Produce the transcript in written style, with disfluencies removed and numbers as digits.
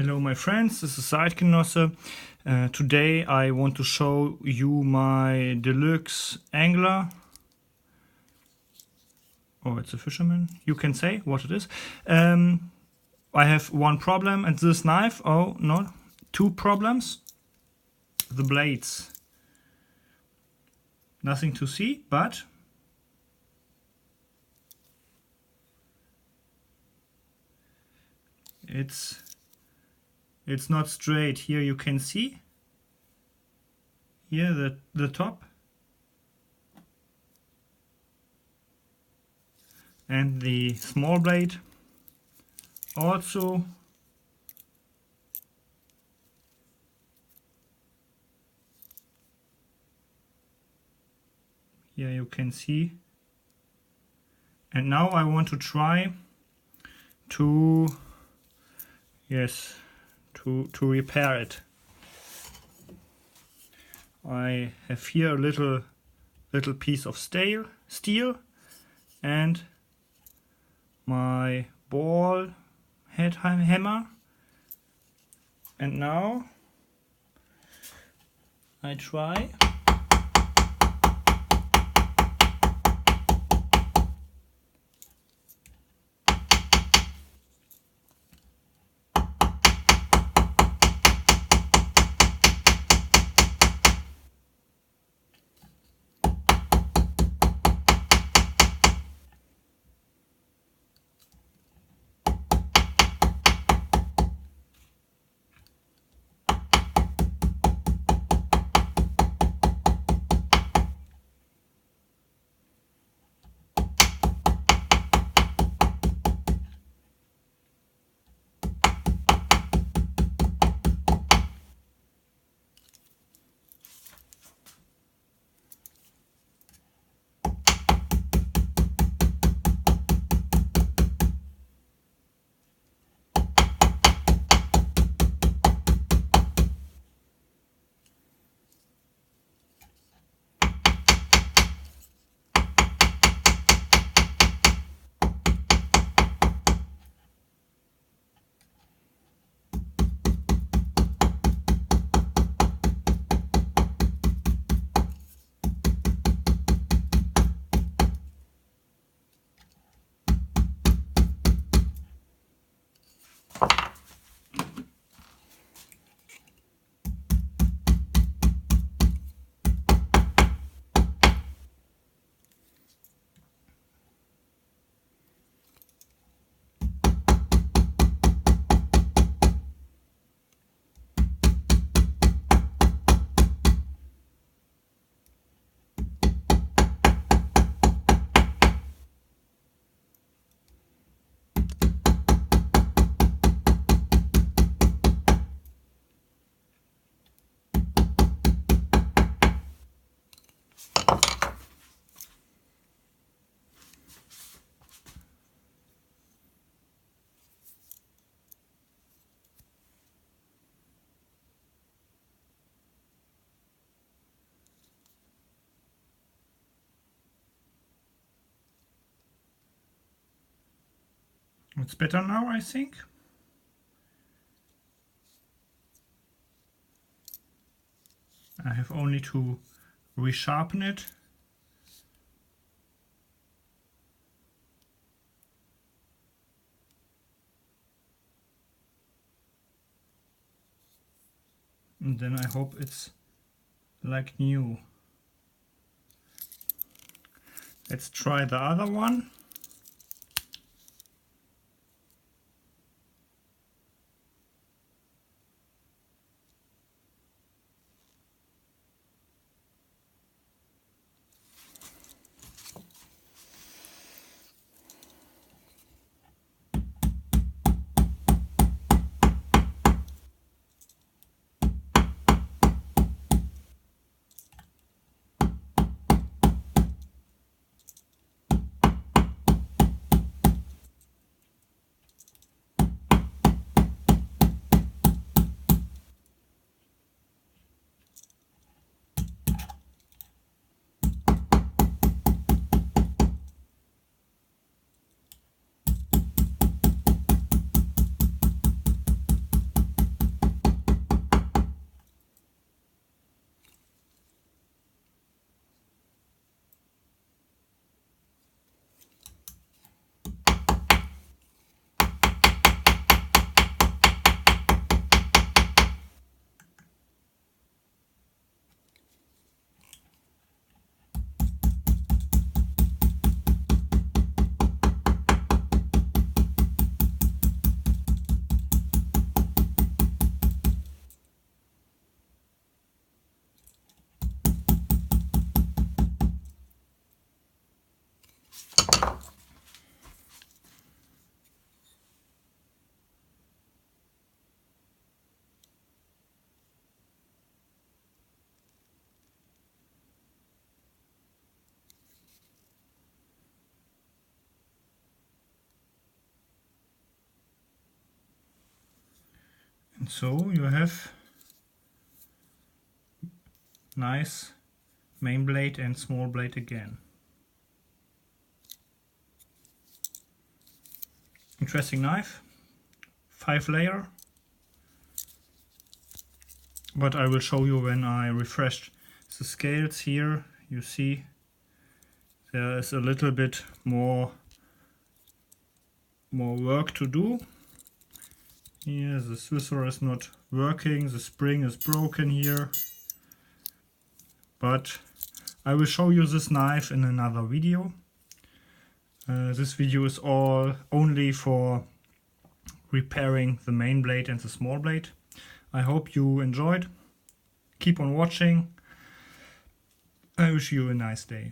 Hello my friends, this is SAkGUY. Today I want to show you my Deluxe Angler. Oh, it's a fisherman, you can say what it is. I have one problem at this knife. Oh, no, two problems. The blades. Nothing to see, but it's not straight. Here you can see here the top and the small blade also. Here you can see. And now I want to try to repair it. I have here a little piece of steel and my ball head hammer, and now I try. It's better now, I think. I have only to resharpen it. And then I hope it's like new. Let's try the other one. So you have nice main blade and small blade again. Interesting knife, 5-layer, but I will show you when I refreshed the scales here. You see there is a little bit more work to do. Here the scissor is not working, the spring is broken here, but I will show you this knife in another video. This video is only for repairing the main blade and the small blade. I hope you enjoyed. Keep on watching. I wish you a nice day.